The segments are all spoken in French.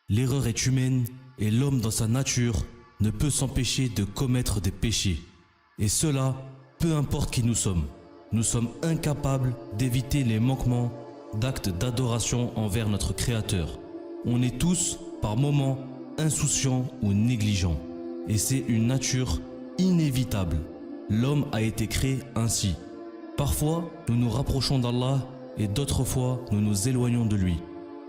L'erreur est humaine et l'homme dans sa nature ne peut s'empêcher de commettre des péchés. Et cela, peu importe qui nous sommes. Nous sommes incapables d'éviter les manquements d'actes d'adoration envers notre Créateur. On est tous, par moments, insouciants ou négligents. Et c'est une nature inévitable. L'homme a été créé ainsi. Parfois, nous nous rapprochons d'Allah et d'autres fois, nous nous éloignons de lui.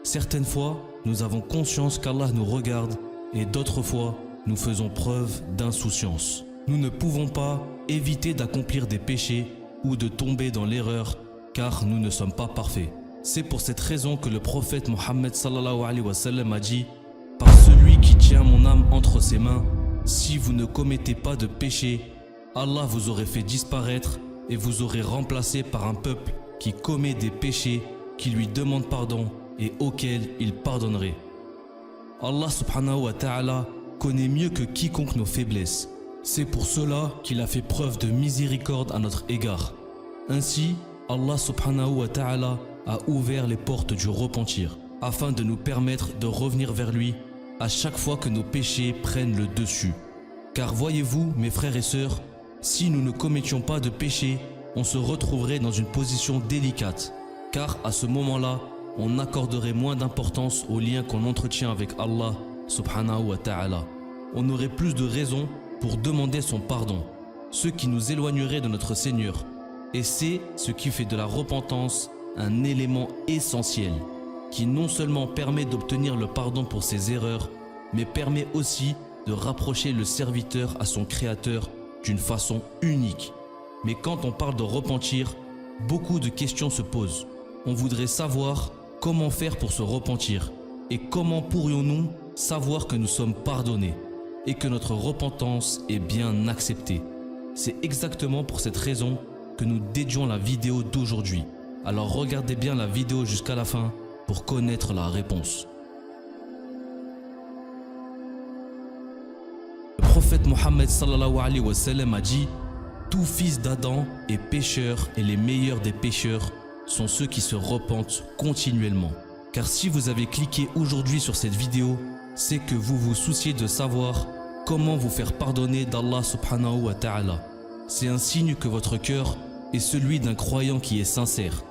Certaines fois, nous avons conscience qu'Allah nous regarde et d'autres fois, nous faisons preuve d'insouciance. Nous ne pouvons pas éviter d'accomplir des péchés ou de tomber dans l'erreur car nous ne sommes pas parfaits. C'est pour cette raison que le prophète Mohammed sallallahu alayhi wa sallam a dit « Par celui qui tient mon âme entre ses mains, si vous ne commettez pas de péché, Allah vous aurait fait disparaître et vous aurait remplacé par un peuple qui commet des péchés, qui lui demande pardon et auquel il pardonnerait. » Allah subhanahu wa ta'ala connaît mieux que quiconque nos faiblesses. C'est pour cela qu'il a fait preuve de miséricorde à notre égard. Ainsi, Allah subhanahu wa ta'ala a ouvert les portes du repentir afin de nous permettre de revenir vers lui à chaque fois que nos péchés prennent le dessus. Car voyez-vous, mes frères et sœurs, si nous ne commettions pas de péché, on se retrouverait dans une position délicate. Car à ce moment-là, on accorderait moins d'importance aux liens qu'on entretient avec Allah subhanahu wa ta'ala. On aurait plus de raisons pour demander son pardon, ce qui nous éloignerait de notre Seigneur. Et c'est ce qui fait de la repentance un élément essentiel, qui non seulement permet d'obtenir le pardon pour ses erreurs, mais permet aussi de rapprocher le serviteur à son Créateur d'une façon unique. Mais quand on parle de repentir, beaucoup de questions se posent. On voudrait savoir comment faire pour se repentir et comment pourrions-nous savoir que nous sommes pardonnés et que notre repentance est bien acceptée. C'est exactement pour cette raison que nous dédions la vidéo d'aujourd'hui. Alors regardez bien la vidéo jusqu'à la fin pour connaître la réponse. Le prophète Mohammed sallallahu alayhi wa sallam a dit « Tout fils d'Adam est pécheur et les meilleurs des pécheurs sont ceux qui se repentent continuellement. » Car si vous avez cliqué aujourd'hui sur cette vidéo, c'est que vous vous souciez de savoir comment vous faire pardonner d'Allah subhanahu wa ta'ala. C'est un signe que votre cœur est celui d'un croyant qui est sincère.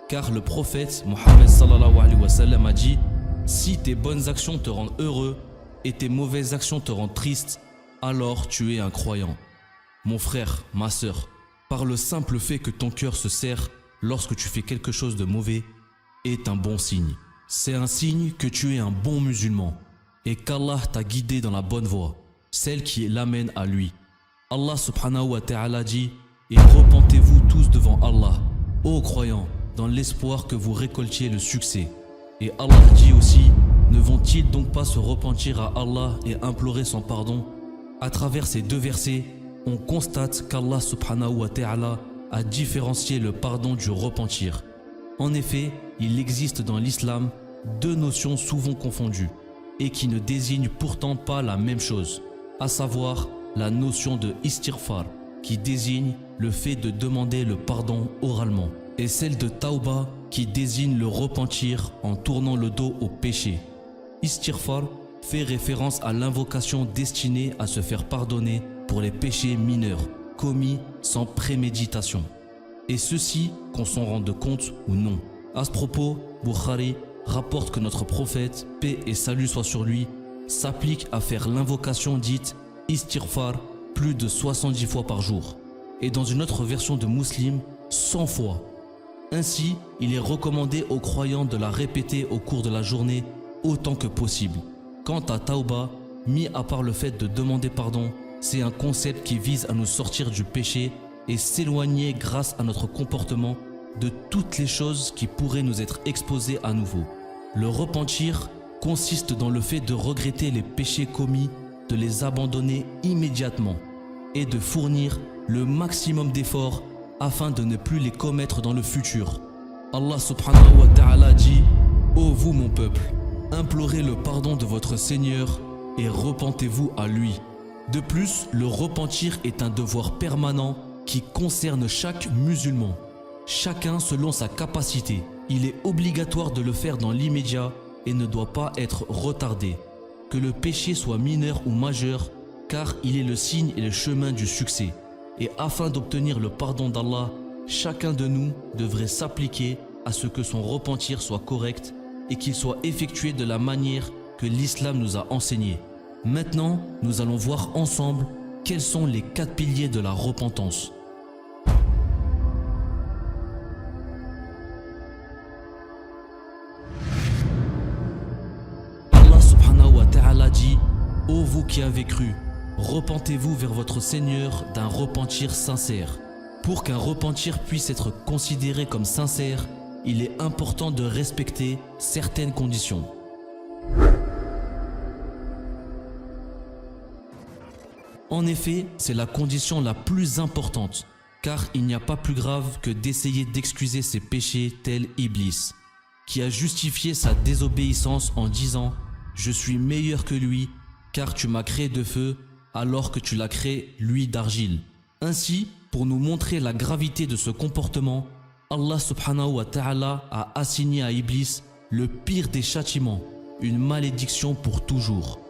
Car le prophète Mohammed sallallahu alayhi wa sallam a dit « Si tes bonnes actions te rendent heureux et tes mauvaises actions te rendent triste, alors tu es un croyant. » Mon frère, ma sœur, par le simple fait que ton cœur se serre lorsque tu fais quelque chose de mauvais est un bon signe. C'est un signe que tu es un bon musulman et qu'Allah t'a guidé dans la bonne voie, celle qui l'amène à lui. Allah subhanahu wa ta'ala dit « Et repentez-vous tous devant Allah, ô croyants, dans l'espoir que vous récoltiez le succès. » Et Allah dit aussi « Ne vont-ils donc pas se repentir à Allah et implorer son pardon ?» À travers ces deux versets, on constate qu'Allah subhanahu wa ta'ala a différencié le pardon du repentir. En effet, il existe dans l'islam deux notions souvent confondues et qui ne désignent pourtant pas la même chose, à savoir la notion de istighfar qui désigne le fait de demander le pardon oralement et celle de tauba qui désigne le repentir en tournant le dos au péché. Istighfar fait référence à l'invocation destinée à se faire pardonner pour les péchés mineurs commis sans préméditation. Et ceci qu'on s'en rende compte ou non. À ce propos, Bukhari rapporte que notre prophète, paix et salut soit sur lui, s'applique à faire l'invocation dite istighfar plus de 70 fois par jour. Et dans une autre version de Muslim, 100 fois. Ainsi, il est recommandé aux croyants de la répéter au cours de la journée autant que possible. Quant à Tauba, mis à part le fait de demander pardon, c'est un concept qui vise à nous sortir du péché et s'éloigner grâce à notre comportement de toutes les choses qui pourraient nous être exposées à nouveau. Le repentir consiste dans le fait de regretter les péchés commis, de les abandonner immédiatement et de fournir le maximum d'efforts afin de ne plus les commettre dans le futur. Allah subhanahu wa ta'ala dit « Ô vous mon peuple, implorez le pardon de votre Seigneur et repentez-vous à lui. » De plus, le repentir est un devoir permanent qui concerne chaque musulman. Chacun selon sa capacité. Il est obligatoire de le faire dans l'immédiat et ne doit pas être retardé. Que le péché soit mineur ou majeur, car il est le signe et le chemin du succès. Et afin d'obtenir le pardon d'Allah, chacun de nous devrait s'appliquer à ce que son repentir soit correct et qu'il soit effectué de la manière que l'islam nous a enseigné. Maintenant, nous allons voir ensemble quels sont les 4 piliers de la repentance. Allah subhanahu wa ta'ala dit: ô vous qui avez cru, repentez-vous vers votre Seigneur d'un repentir sincère. Pour qu'un repentir puisse être considéré comme sincère, il est important de respecter certaines conditions. En effet, c'est la condition la plus importante, car il n'y a pas plus grave que d'essayer d'excuser ses péchés tel Iblis, qui a justifié sa désobéissance en disant « Je suis meilleur que lui, car tu m'as créé de feu, alors que tu l'as créé, lui, d'argile. » Ainsi, pour nous montrer la gravité de ce comportement, Allah subhanahu wa ta'ala a assigné à Iblis le pire des châtiments, une malédiction pour toujours.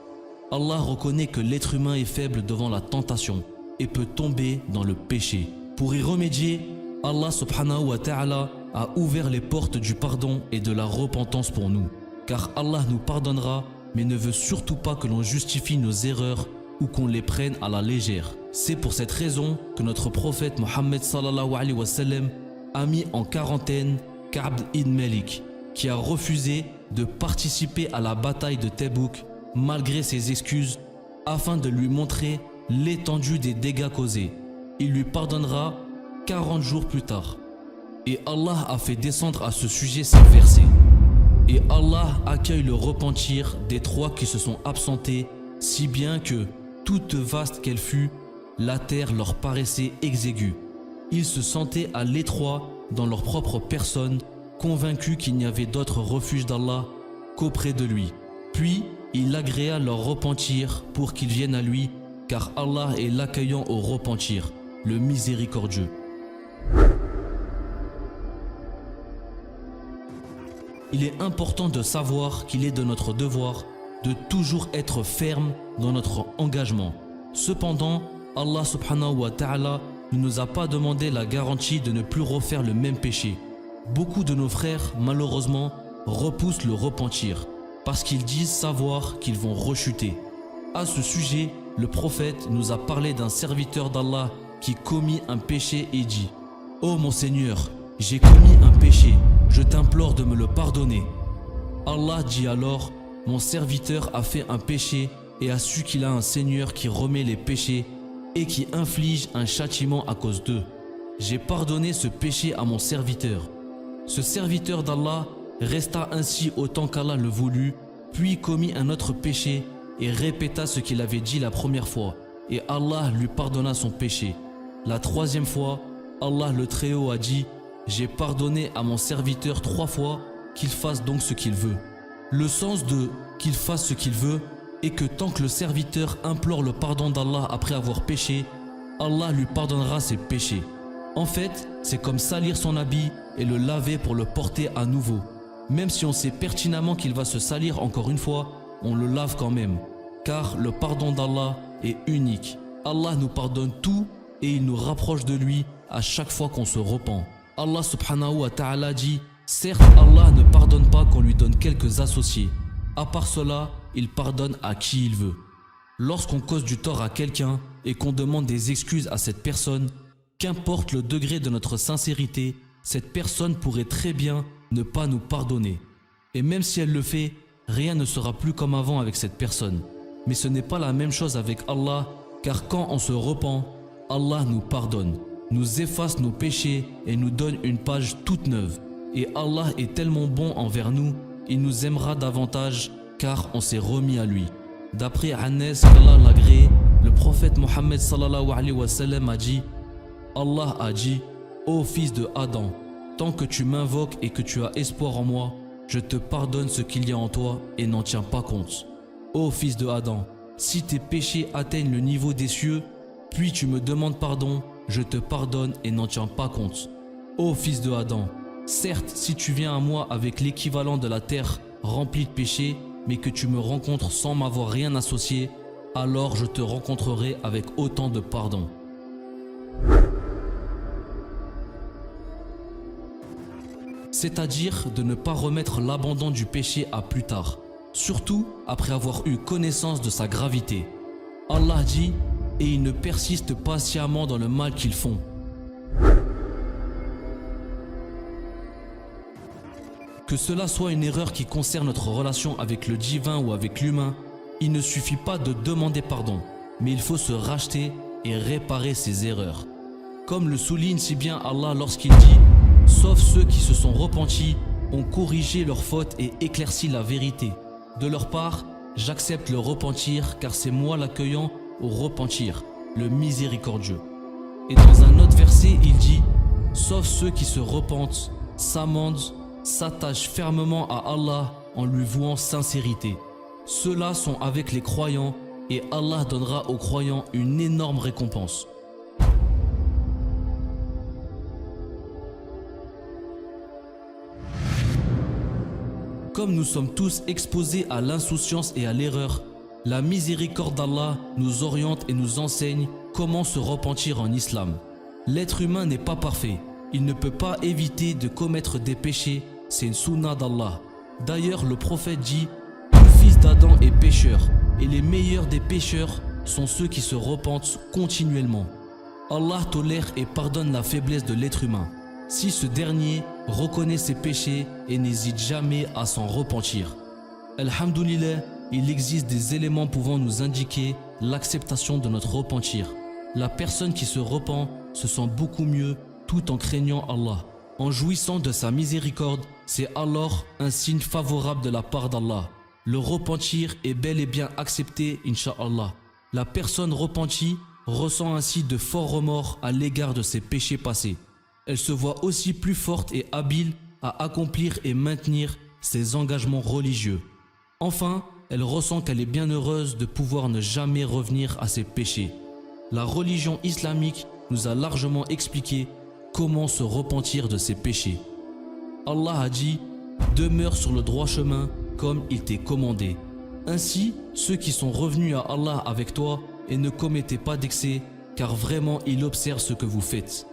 Allah reconnaît que l'être humain est faible devant la tentation et peut tomber dans le péché. Pour y remédier, Allah subhanahu wa ta'ala a ouvert les portes du pardon et de la repentance pour nous. Car Allah nous pardonnera, mais ne veut surtout pas que l'on justifie nos erreurs ou qu'on les prenne à la légère. C'est pour cette raison que notre prophète Mohammed sallallahu alayhi wa sallam a mis en quarantaine Ka'b ibn Malik, qui a refusé de participer à la bataille de Tebouk malgré ses excuses, afin de lui montrer l'étendue des dégâts causés. Il lui pardonnera 40 jours plus tard. Et Allah a fait descendre à ce sujet ces versets. Et Allah accueille le repentir des 3 qui se sont absentés, si bien que, toute vaste qu'elle fût, la terre leur paraissait exiguë. Ils se sentaient à l'étroit dans leur propre personne, convaincus qu'il n'y avait d'autre refuge d'Allah qu'auprès de lui. Puis, il agréa leur repentir pour qu'ils viennent à lui, car Allah est l'accueillant au repentir, le miséricordieux. Il est important de savoir qu'il est de notre devoir de toujours être ferme dans notre engagement. Cependant, Allah subhanahu wa ta'ala ne nous a pas demandé la garantie de ne plus refaire le même péché. Beaucoup de nos frères, malheureusement, repoussent le repentir parce qu'ils disent savoir qu'ils vont rechuter. À ce sujet, le prophète nous a parlé d'un serviteur d'Allah qui commit un péché et dit: « Ô mon Seigneur, j'ai commis un péché, je t'implore de me le pardonner. » Allah dit alors: « Mon serviteur a fait un péché et a su qu'il a un Seigneur qui remet les péchés et qui inflige un châtiment à cause d'eux. J'ai pardonné ce péché à mon serviteur. » Ce serviteur d'Allah resta ainsi autant qu'Allah le voulut, puis commit un autre péché et répéta ce qu'il avait dit la première fois, et Allah lui pardonna son péché. La 3e fois, Allah le Très-Haut a dit: « J'ai pardonné à mon serviteur 3 fois, qu'il fasse donc ce qu'il veut. » Le sens de « qu'il fasse ce qu'il veut » est que tant que le serviteur implore le pardon d'Allah après avoir péché, Allah lui pardonnera ses péchés. En fait, c'est comme salir son habit et le laver pour le porter à nouveau. Même si on sait pertinemment qu'il va se salir encore une fois, on le lave quand même. Car le pardon d'Allah est unique. Allah nous pardonne tout et il nous rapproche de lui à chaque fois qu'on se repent. Allah subhanahu wa ta'ala dit: certes, Allah ne pardonne pas qu'on lui donne quelques associés. À part cela, il pardonne à qui il veut. Lorsqu'on cause du tort à quelqu'un et qu'on demande des excuses à cette personne, qu'importe le degré de notre sincérité, cette personne pourrait très bien ne pas nous pardonner. Et même si elle le fait, rien ne sera plus comme avant avec cette personne. Mais ce n'est pas la même chose avec Allah, car quand on se repent, Allah nous pardonne, nous efface nos péchés et nous donne une page toute neuve. Et Allah est tellement bon envers nous, il nous aimera davantage car on s'est remis à lui. D'après Anas qu'Allah l'agrée, le prophète Mohammed sallallahu alayhi wa sallam a dit: Allah a dit: ô fils de Adam, tant que tu m'invoques et que tu as espoir en moi, je te pardonne ce qu'il y a en toi et n'en tiens pas compte. Ô fils de Adam, si tes péchés atteignent le niveau des cieux, puis tu me demandes pardon, je te pardonne et n'en tiens pas compte. Ô fils de Adam, certes, si tu viens à moi avec l'équivalent de la terre rempli de péchés, mais que tu me rencontres sans m'avoir rien associé, alors je te rencontrerai avec autant de pardon. C'est-à-dire de ne pas remettre l'abandon du péché à plus tard, surtout après avoir eu connaissance de sa gravité. Allah dit « Et ils ne persistent pas sciemment dans le mal qu'ils font ». Que cela soit une erreur qui concerne notre relation avec le divin ou avec l'humain, il ne suffit pas de demander pardon, mais il faut se racheter et réparer ses erreurs. Comme le souligne si bien Allah lorsqu'il dit « Sauf ceux qui se sont repentis, ont corrigé leurs fautes et éclairci la vérité. De leur part, j'accepte le repentir car c'est moi l'accueillant au repentir, le miséricordieux. » Et dans un autre verset, il dit « Sauf ceux qui se repentent, s'amendent, s'attachent fermement à Allah en lui vouant sincérité. Ceux-là sont avec les croyants et Allah donnera aux croyants une énorme récompense. » Comme nous sommes tous exposés à l'insouciance et à l'erreur, la miséricorde d'Allah nous oriente et nous enseigne comment se repentir en islam. L'être humain n'est pas parfait, il ne peut pas éviter de commettre des péchés, c'est une sunna d'Allah. D'ailleurs, le prophète dit « Tout fils d'Adam est pécheur, et les meilleurs des pécheurs sont ceux qui se repentent continuellement. » Allah tolère et pardonne la faiblesse de l'être humain, si ce dernier reconnaît ses péchés et n'hésite jamais à s'en repentir. Alhamdulillah, il existe des éléments pouvant nous indiquer l'acceptation de notre repentir. La personne qui se repent se sent beaucoup mieux tout en craignant Allah. En jouissant de sa miséricorde, c'est alors un signe favorable de la part d'Allah. Le repentir est bel et bien accepté, Inch'Allah. La personne repentie ressent ainsi de forts remords à l'égard de ses péchés passés. Elle se voit aussi plus forte et habile à accomplir et maintenir ses engagements religieux. Enfin, elle ressent qu'elle est bien heureuse de pouvoir ne jamais revenir à ses péchés. La religion islamique nous a largement expliqué comment se repentir de ses péchés. Allah a dit « Demeure sur le droit chemin comme il t'est commandé. » Ainsi, ceux qui sont revenus à Allah avec toi et ne commettez pas d'excès, car vraiment il observe ce que vous faites.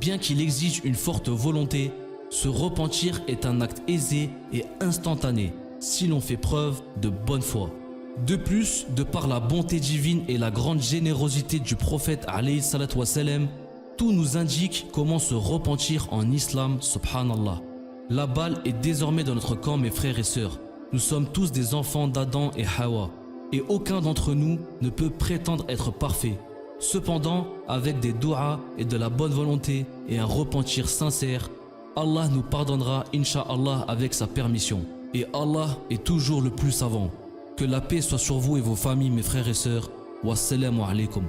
Bien qu'il exige une forte volonté, se repentir est un acte aisé et instantané si l'on fait preuve de bonne foi. De plus, de par la bonté divine et la grande générosité du prophète alayhi salatu wassalam, tout nous indique comment se repentir en islam, subhanallah. La balle est désormais dans notre camp, mes frères et sœurs. Nous sommes tous des enfants d'Adam et Hawa, et aucun d'entre nous ne peut prétendre être parfait. Cependant, avec des doua et de la bonne volonté et un repentir sincère, Allah nous pardonnera, Inch'Allah, avec sa permission. Et Allah est toujours le plus savant. Que la paix soit sur vous et vos familles, mes frères et sœurs. Wassalamu alaikum.